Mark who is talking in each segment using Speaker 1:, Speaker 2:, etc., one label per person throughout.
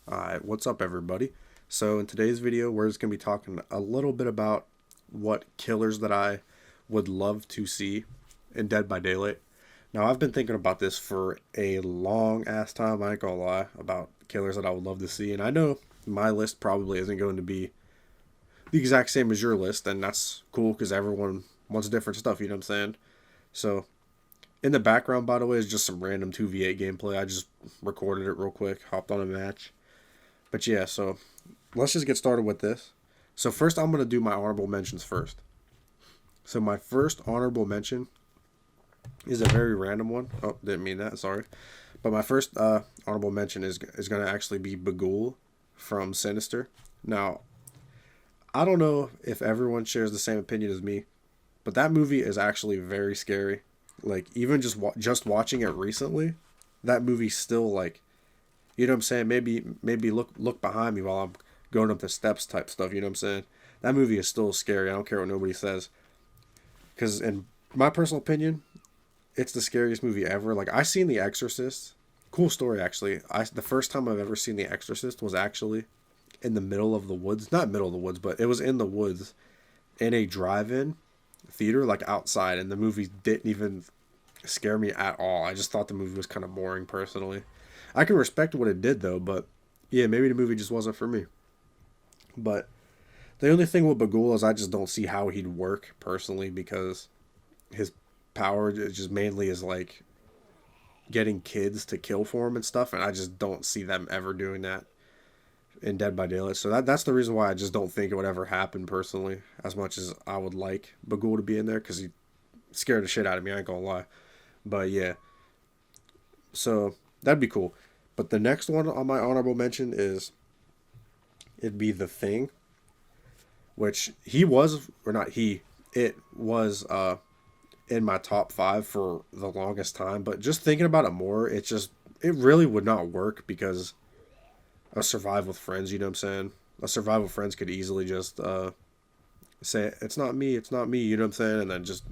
Speaker 1: Alright, what's up everybody? So in today's video we're just going to be talking a little bit about what killers that I would love to see in Dead by Daylight. Now I've been thinking about this for a long ass time, I ain't gonna lie, about killers that I would love to see, and I know my list probably isn't going to be the exact same as your list, and that's cool because everyone wants different stuff, you know what I'm saying? So in the background, by the way, is just some random 2v8 gameplay. I just recorded it real quick, hopped on a match. But yeah, so let's just get started with this. So first, I'm gonna do my honorable mentions first. So my first honorable mention is a very random one. Oh, didn't mean that. Sorry. But my first honorable mention is gonna actually be Bagul from Sinister. Now, I don't know if everyone shares the same opinion as me, but that movie is actually very scary. Like even just watching it recently, that movie still like, you know what I'm saying? Maybe look behind me while I'm going up the steps type stuff. You know what I'm saying? That movie is still scary. I don't care what nobody says. Because in my personal opinion, it's the scariest movie ever. Like I seen The Exorcist. Cool story actually. The first time I've ever seen The Exorcist was actually in the middle of the woods. Not middle of the woods, but it was in the woods in a drive-in theater, like outside, and the movie didn't even scare me at all. I just thought the movie was kind of boring personally. I can respect what it did though, but yeah, maybe the movie just wasn't for me. But the only thing with Bagul is I just don't see how he'd work personally because his power just mainly is like getting kids to kill for him and stuff, and I just don't see them ever doing that in Dead by Daylight. So that's the reason why I just don't think it would ever happen personally, as much as I would like Bagul to be in there because he scared the shit out of me. I ain't gonna lie, but yeah, so that'd be cool. But the next one on my honorable mention is it'd be The Thing, which he was or not he it was in my top five for the longest time. But just thinking about it more, it really would not work because a survive with friends. You know what I'm saying? A survive with friends could easily just say it's not me, it's not me. You know what I'm saying? And then just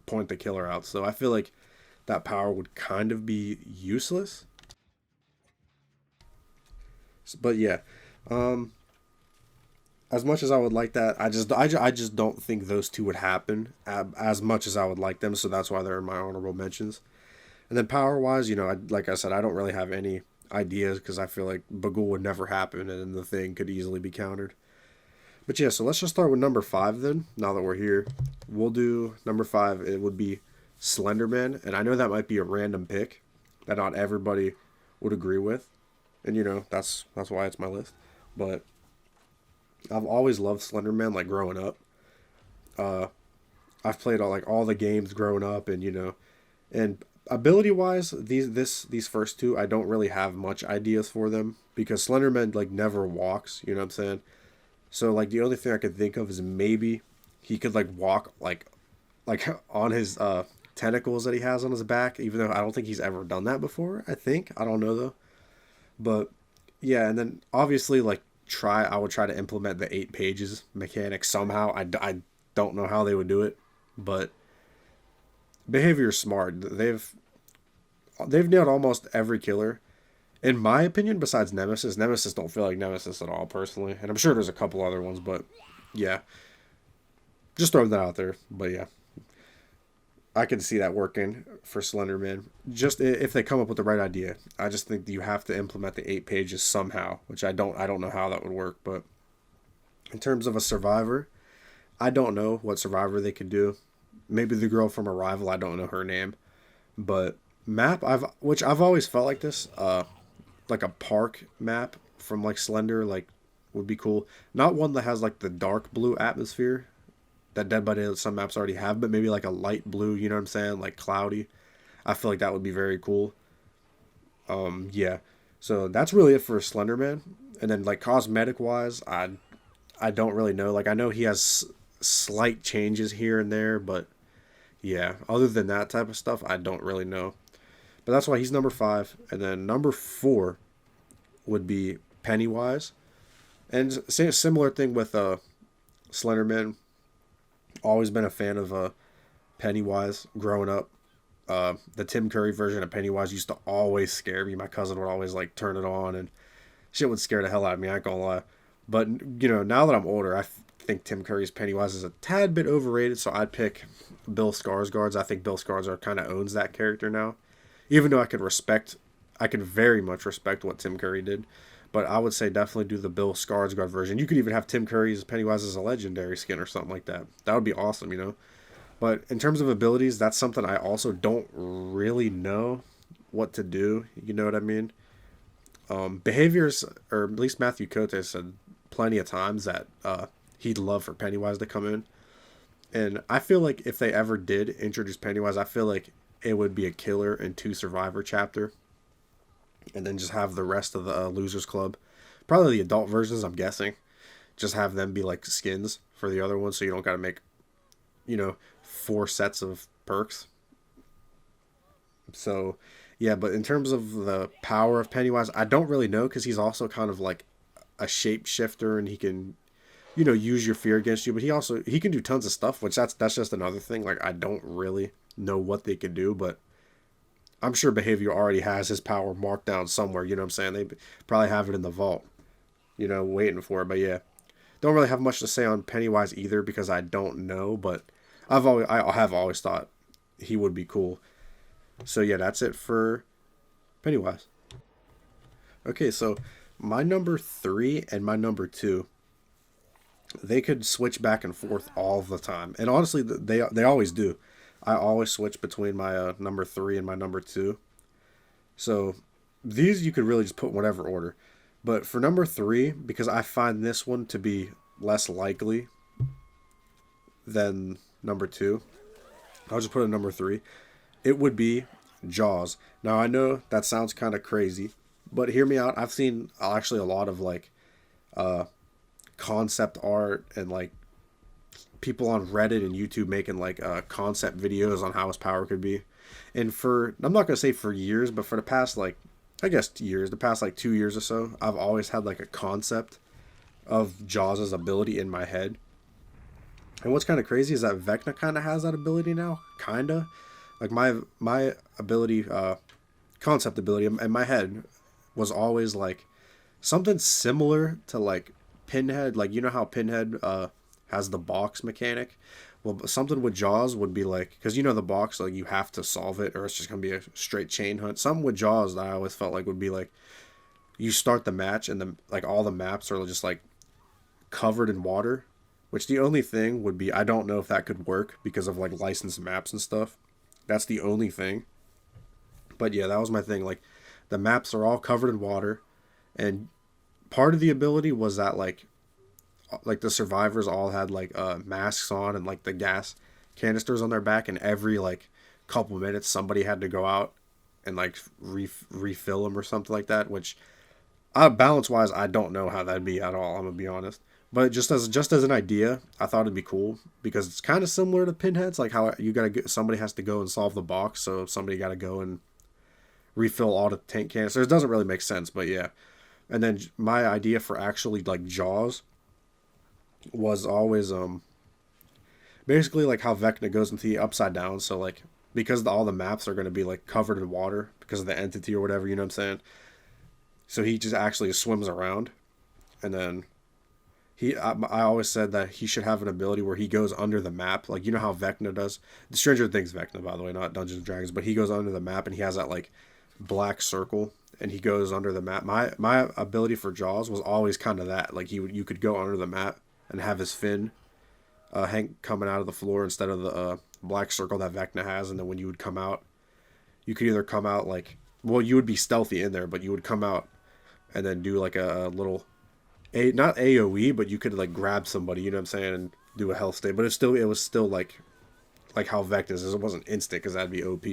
Speaker 1: point the killer out. So I feel like that power would kind of be useless. But yeah, um, as much as I would like that, I just don't think those two would happen as much as I would like them. So that's why they're in my honorable mentions. And then power wise, like I said, I don't really have any ideas because I feel like Bagul would never happen, and the thing could easily be countered. But yeah, so let's just start with number five then. Now that we're here, we'll do number five. It would be Slenderman, and I know that might be a random pick that not everybody would agree with, and that's why it's my list. But I've always loved Slenderman, like growing up. Uh, I've played all the games growing up, and and ability wise, these first two, I don't really have much ideas for them because Slenderman like never walks. You know what I'm saying? So like the only thing I could think of is maybe he could like walk like on his tentacles that he has on his back, even though I don't think he's ever done that before. I don't know though. But yeah, and then obviously like try I would try to implement the 8 pages mechanic somehow. I don't know how they would do it, but behavior is smart. They've nailed almost every killer in my opinion besides Nemesis. Nemesis don't feel like Nemesis at all personally, and I'm sure there's a couple other ones, but yeah, just throwing that out there. But yeah, I can see that working for Slenderman. Just if they come up with the right idea. I just think you have to implement the 8 pages somehow, which I don't know how that would work. But in terms of a survivor, I don't know what survivor they could do. Maybe the girl from Arrival. I don't know her name, but map I've always felt like this. Like a park map from like Slender like would be cool. Not one that has like the dark blue atmosphere that Dead by Daylight some maps already have, but maybe like a light blue, you know what I'm saying? Like cloudy. I feel like that would be very cool. Yeah. So that's really it for Slenderman. And then like cosmetic wise, I don't really know. Like I know he has slight changes here and there, but yeah, other than that type of stuff, I don't really know. But that's why he's number five. And then number four would be Pennywise. And say a similar thing with Slenderman. Always been a fan of Pennywise growing up. The Tim Curry version of Pennywise used to always scare me. My cousin would always like turn it on and Shit would scare the hell out of me, I ain't gonna lie. But, you know, now that I'm older, think Tim Curry's Pennywise is a tad bit overrated, so I'd pick Bill Skarsgård's. I think Bill Skarsgård kind of owns that character now. Even though I could very much respect what Tim Curry did. But I would say definitely do the Bill Skarsgård version. You could even have Tim Curry's Pennywise as a legendary skin or something like that. That would be awesome, you know? But in terms of abilities, that's something I also don't really know what to do. You know what I mean? Behaviors, or at least Matthew Cote said plenty of times that he'd love for Pennywise to come in. And I feel like if they ever did introduce Pennywise, I feel like it would be a killer and 2 Survivor chapter. And then just have the rest of the Losers Club. Probably the adult versions, I'm guessing. Just have them be like skins for the other ones so you don't got to make, you know, 4 sets of perks. So, yeah, but in terms of the power of Pennywise, I don't really know because he's also kind of like a shapeshifter and he can, you know, use your fear against you. But he can do tons of stuff, which that's just another thing. Like I don't really know what they could do, but I'm sure Behavior already has his power marked down somewhere. You know what I'm saying? They probably have it in the vault, you know, waiting for it. But yeah, don't really have much to say on Pennywise either because I don't know. But I have always thought he would be cool. So yeah, that's it for Pennywise. Okay, so my number 3 and my number 2, they could switch back and forth all the time, and honestly, they always do. I always switch between my number 3 and my number 2. So these you could really just put in whatever order. But for number 3, because I find this one to be less likely than number 2, I'll just put it number 3. It would be Jaws. Now I know that sounds kind of crazy, but hear me out. I've seen actually a lot of like concept art and like people on Reddit and YouTube making like concept videos on how his power could be. And I'm not gonna say for years, but for the past like the past like 2 years or so, I've always had like a concept of Jaws' ability in my head. And what's kind of crazy is that Vecna kind of has that ability now, kinda. Like my ability, concept ability in my head was always like something similar to like Pinhead. Like you know how Pinhead has the box mechanic. Well, something with Jaws would be like, because you know the box, like you have to solve it or it's just gonna be a straight chain hunt. Something with Jaws that I always felt like would be like, you start the match and the like all the maps are just like covered in water. Which the only thing would be, I don't know if that could work because of like licensed maps and stuff. That's the only thing. But yeah, that was my thing. Like the maps are all covered in water, and part of the ability was that like the survivors all had like masks on and like the gas canisters on their back, and every like couple minutes somebody had to go out and like refill them or something like that. Which balance wise, I don't know how that'd be at all. I'm gonna be honest. But just as an idea, I thought it'd be cool because it's kind of similar to Pinheads, like how you gotta somebody has to go and solve the box, so somebody gotta go and refill all the tank canisters. It doesn't really make sense, but yeah. And then my idea for actually like Jaws was always basically like how Vecna goes into the Upside Down. So like because all the maps are gonna be like covered in water because of the entity or whatever, you know what I'm saying? So he just actually swims around, and then I always said that he should have an ability where he goes under the map, like you know how Vecna does. The Stranger Things Vecna, by the way, not Dungeons and Dragons, but he goes under the map and he has that like black circle and he goes under the map. My ability for Jaws was always kind of that, like you could go under the map and have his fin hang coming out of the floor instead of the black circle that Vecna has, and then when you would come out, you could either come out like, well, you would be stealthy in there, but you would come out and then do like a little not AoE, but you could like grab somebody, you know what I'm saying, and do a health state. But it was still like how Vecna's is. It wasn't instant because that'd be OP.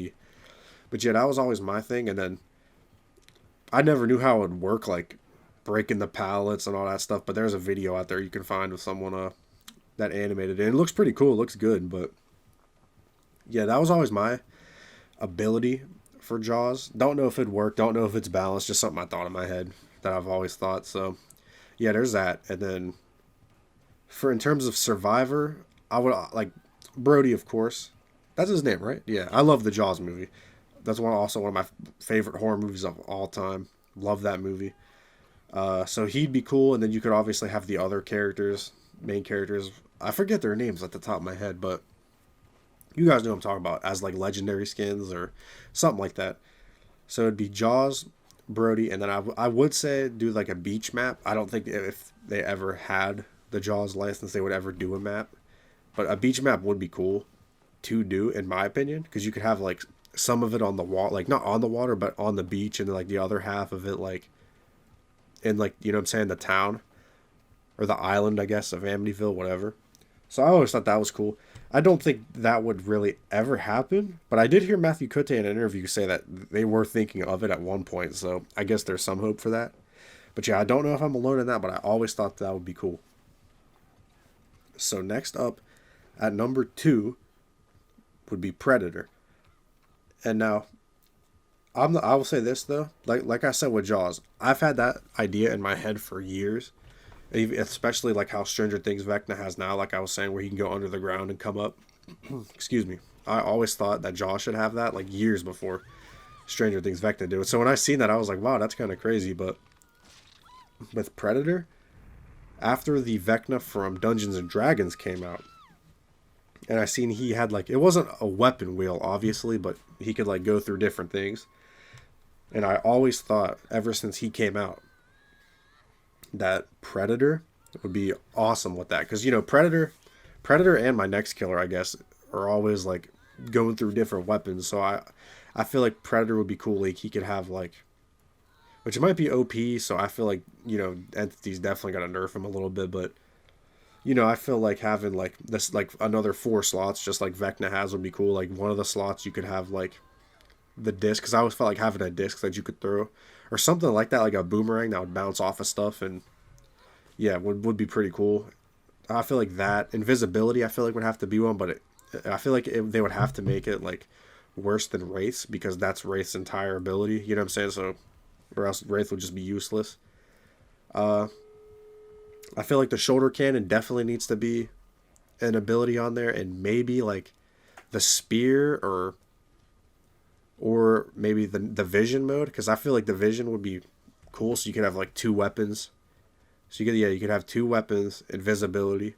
Speaker 1: But yeah, that was always my thing. And then I never knew how it would work, like breaking the pallets and all that stuff. But there's a video out there you can find with someone that animated it. And it looks pretty cool. It looks good. But yeah, that was always my ability for Jaws. Don't know if it worked. Don't know if it's balanced. Just something I thought in my head that I've always thought. So yeah, there's that. And then in terms of Survivor, I would like Brody, of course. That's his name, right? Yeah, I love the Jaws movie. That's also one of my favorite horror movies of all time. Love that movie. So he'd be cool, and then you could obviously have the other characters, main characters. I forget their names at the top of my head, but you guys know what I'm talking about as like legendary skins or something like that. So it'd be Jaws, Brody, and then I would say do like a beach map. I don't think if they ever had the Jaws license, they would ever do a map. But a beach map would be cool to do, in my opinion, because you could have like some of it on the wall, like not on the water, but on the beach, and then like the other half of it, like in like you know what I'm saying, the town or the island, I guess, of Amityville, whatever. So I always thought that was cool. I don't think that would really ever happen, but I did hear Matthew Cote in an interview say that they were thinking of it at one point, so I guess there's some hope for that. But yeah, I don't know if I'm alone in that, but I always thought that would be cool. So next up, at number 2, would be Predator. And now, I will say this though, like I said with Jaws, I've had that idea in my head for years, especially like how Stranger Things Vecna has now, like I was saying, where he can go under the ground and come up. Excuse me. I always thought that Jaws should have that, like years before Stranger Things Vecna did it. So when I seen that, I was like, wow, that's kind of crazy. But with Predator, after the Vecna from Dungeons and Dragons came out, and I seen he had like, it wasn't a weapon wheel, obviously, but he could like go through different things. And I always thought, ever since he came out, that Predator would be awesome with that. Because, you know, Predator and my next killer, I guess, are always like going through different weapons. So I feel like Predator would be cool. Like he could have like, which it might be OP. So I feel like, you know, entities definitely got to nerf him a little bit. But, you know, I feel like having like this, like another 4 slots, just like Vecna has, would be cool. Like one of the slots you could have like the disc, because I always felt like having a disc that you could throw or something like that, like a boomerang that would bounce off of stuff, and yeah, would be pretty cool. I feel like that invisibility, I feel like would have to be one, but I feel like they would have to make it like worse than Wraith's, because that's Wraith's entire ability. You know what I'm saying? So, or else Wraith would just be useless. Uh, I feel like the shoulder cannon definitely needs to be an ability on there, and maybe like the spear or maybe the vision mode, because I feel like the vision would be cool. So you could have like 2 weapons. So you could have 2 weapons, invisibility,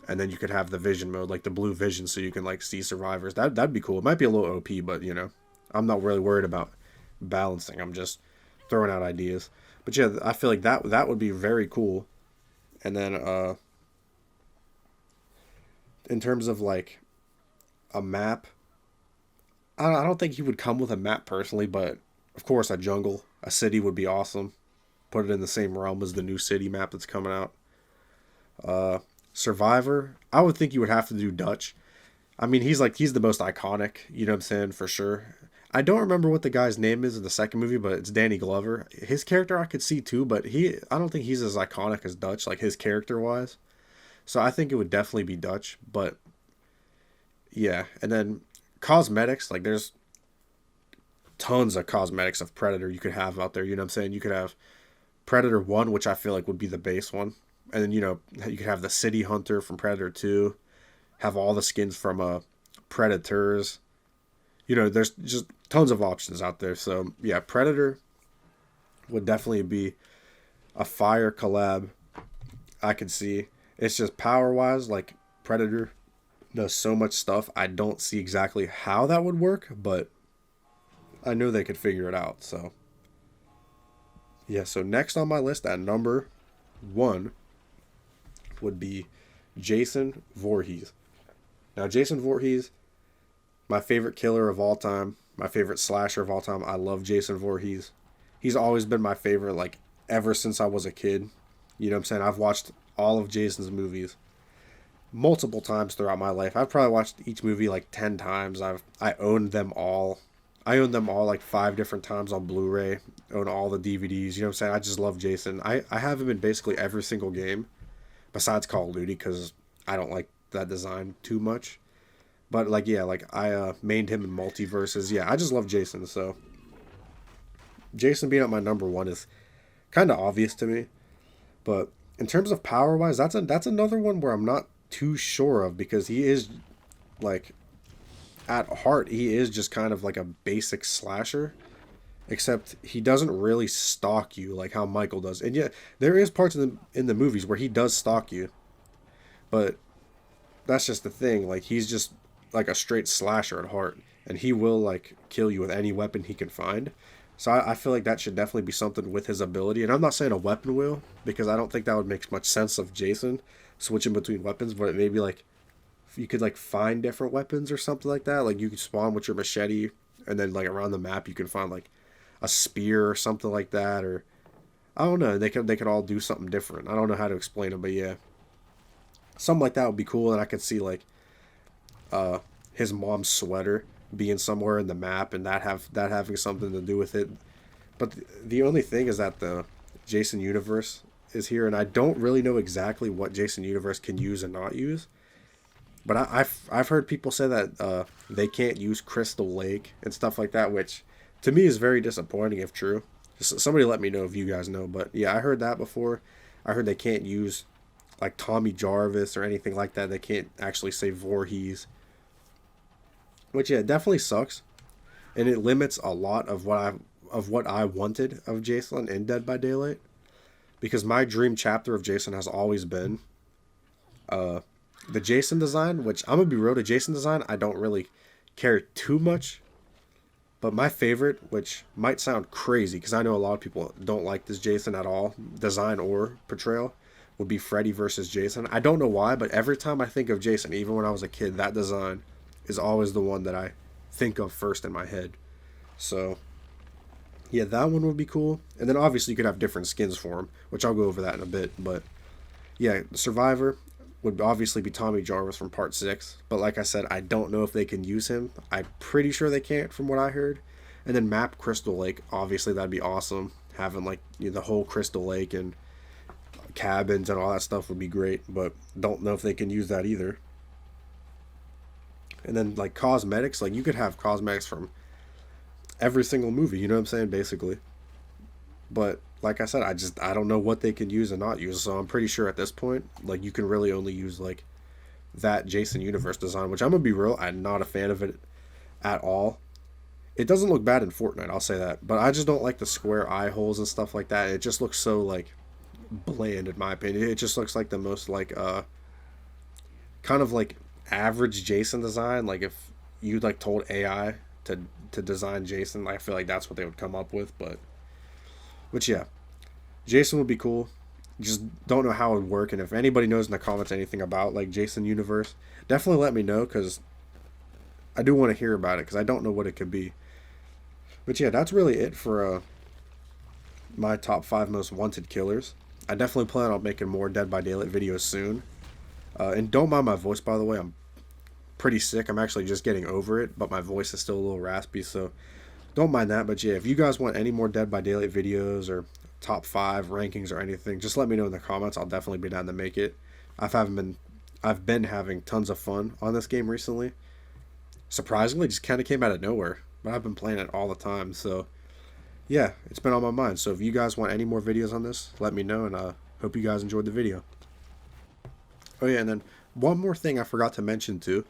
Speaker 1: and then you could have the vision mode, like the blue vision, so you can like see survivors. That'd be cool. It might be a little OP, but you know, I'm not really worried about balancing. I'm just throwing out ideas. But yeah, I feel like that would be very cool. And then in terms of like a map, I don't think he would come with a map personally, but of course a jungle, a city would be awesome. Put it in the same realm as the new city map that's coming out. Survivor, I would think you would have to do Dutch. I mean, he's the most iconic, you know what I'm saying, for sure. I don't remember what the guy's name is in the second movie, but it's Danny Glover. His character I could see too, but I don't think he's as iconic as Dutch, like his character wise. So I think it would definitely be Dutch, but yeah. And then cosmetics, like there's tons of cosmetics of Predator you could have out there, you know what I'm saying? You could have Predator 1, which I feel like would be the base one. And then, you know, you could have the City Hunter from Predator 2, have all the skins from Predators. You know, there's just tons of options out there. So, yeah, Predator would definitely be a fire collab I could see. It's just power-wise, like, Predator does so much stuff. I don't see exactly how that would work, but I knew they could figure it out, so... Yeah, so next on my list at number 1 would be Jason Voorhees. Now, Jason Voorhees, my favorite killer of all time, my favorite slasher of all time. I love Jason Voorhees. He's always been my favorite, like, ever since I was a kid. You know what I'm saying? I've watched all of Jason's movies multiple times throughout my life. I've probably watched each movie like 10 times. I owned them all. I own them all like 5 different times on Blu-ray. Own all the DVDs. You know what I'm saying? I just love Jason. I have him in basically every single game besides Call of Duty, because I don't like that design too much. But like, yeah, like I mained him in Multiverses. Yeah, I just love Jason. So Jason being at my number 1 is kind of obvious to me. But in terms of power-wise, that's another one where I'm not too sure of, because he is like, at heart, he is just kind of like a basic slasher. except he doesn't really stalk you like how Michael does. And yeah, there is parts in the movies where he does stalk you, but that's just the thing. Like he's just like a straight slasher at heart, and he will like kill you with any weapon he can find. So I feel like that should definitely be something with his ability. And I'm not saying a weapon wheel because I don't think that would make much sense of Jason switching between weapons, but it may be like you could like find different weapons or something like that. Like you could spawn with your machete, and then like around the map you can find like a spear or something like that, or I don't know. They could all do something different. I don't know how to explain it, but yeah, something like that would be cool. And I could see like uh his mom's sweater being somewhere in the map, and that having something to do with it. But the only thing is that the Jason universe is here, and I don't really know exactly what Jason universe can use and not use. But I've heard people say that they can't use Crystal Lake and stuff like that, which to me is very disappointing if true. Just somebody let me know if you guys know. But yeah, I heard that before. I heard they can't use like Tommy Jarvis or anything like that. They can't actually say Voorhees, which yeah, definitely sucks, and it limits a lot of what I wanted of Jason in Dead by Daylight. Because my dream chapter of Jason has always been uh, the Jason design, which I'm gonna be real, the Jason design I don't really care too much. But my favorite, which might sound crazy because I know a lot of people don't like this Jason at all, design or portrayal, would be Freddy versus Jason. I don't know why, but every time I think of Jason, even when I was a kid, that design is always the one that I think of first in my head. So yeah, that one would be cool. And then obviously you could have different skins for him, which I'll go over that in a bit. But yeah, Survivor would obviously be Tommy Jarvis from Part 6. But like I said, I don't know if they can use him. I'm pretty sure they can't from what I heard. And then map Crystal Lake. Obviously, that'd be awesome. Having like the whole Crystal Lake and cabins and all that stuff would be great. But don't know if they can use that either. And then like cosmetics, like you could have cosmetics from every single movie. You know what I'm saying? Basically. But like I said, I don't know what they can use and not use. So I'm pretty sure at this point, like you can really only use like that Jason Universe design, which I'm gonna be real, I'm not a fan of it at all. It doesn't look bad in Fortnite, I'll say that, but I just don't like the square eye holes and stuff like that. It just looks so like bland in my opinion. It just looks like the most like kind of like average Jason design. Like if you like told AI to design Jason, I feel like that's what they would come up with. But which yeah, Jason would be cool. Just don't know how it would work, and if anybody knows in the comments anything about like Jason Universe, definitely let me know because I do want to hear about it because I don't know what it could be. But yeah, that's really it for my top 5 most wanted killers. I definitely plan on making more Dead by Daylight videos soon. And don't mind my voice, by the way. I'm pretty sick. I'm actually just getting over it, but my voice is still a little raspy, so don't mind that. But yeah, if you guys want any more Dead by Daylight videos or top 5 rankings or anything, just let me know in the comments. I'll definitely be down to make it. I've been having tons of fun on this game recently. Surprisingly, just kind of came out of nowhere, but I've been playing it all the time. So yeah, it's been on my mind. So if you guys want any more videos on this, let me know, and hope you guys enjoyed the video. Oh yeah, and then one more thing I forgot to mention too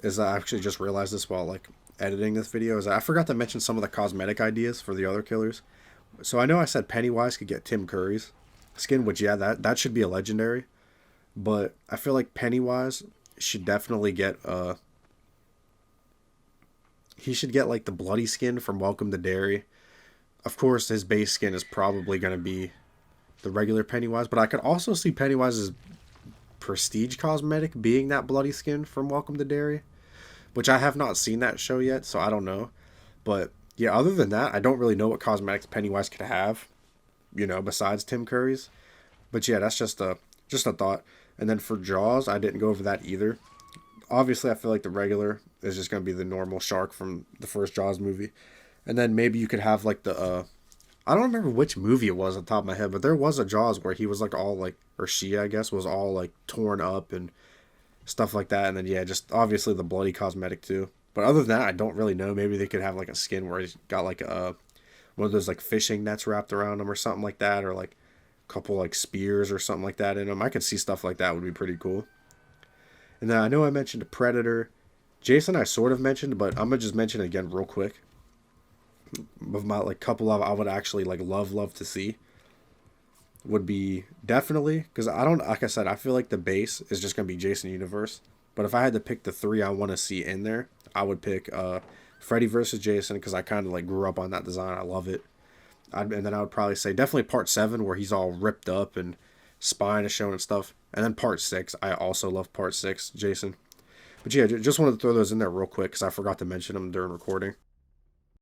Speaker 1: is I actually just realized this while like editing this video is I forgot to mention some of the cosmetic ideas for the other killers. So I know I said Pennywise could get Tim Curry's skin, which yeah, that should be a legendary. But I feel like Pennywise should definitely get he should get like the bloody skin from Welcome to Derry. Of course, his base skin is probably going to be the regular Pennywise, but I could also see Pennywise's prestige cosmetic being that bloody skin from Welcome to Derry, which I have not seen that show yet, so I don't know. But yeah, other than that, I don't really know what cosmetics Pennywise could have, besides Tim Curry's. But yeah, that's just a thought. And then for Jaws, I didn't go over that either. Obviously, I feel like the regular is just going to be the normal shark from the first Jaws movie. And then maybe you could have like the I don't remember which movie it was on top of my head, but there was a Jaws where he was like all like, or she I guess was all like torn up and stuff like that. And then yeah, just obviously the bloody cosmetic too. But other than that, I don't really know. Maybe they could have like a skin where he's got like one of those like fishing nets wrapped around him or something like that, or like a couple like spears or something like that in him. I could see stuff like that would be pretty cool. And then I know I mentioned a Predator. Jason I sort of mentioned, but I'm gonna just mention it again real quick. of my like couple of I would actually like love to see would be definitely because I don't like I said I feel like the base is just gonna be Jason Universe. But if I had to pick the three I want to see in there, I would pick Freddy versus Jason because I kind of like grew up on that design. I love it. And then I would probably say definitely part 7 where he's all ripped up and spine is showing and stuff. And then part 6, I also love part 6, Jason. But yeah, just wanted to throw those in there real quick because I forgot to mention them during recording.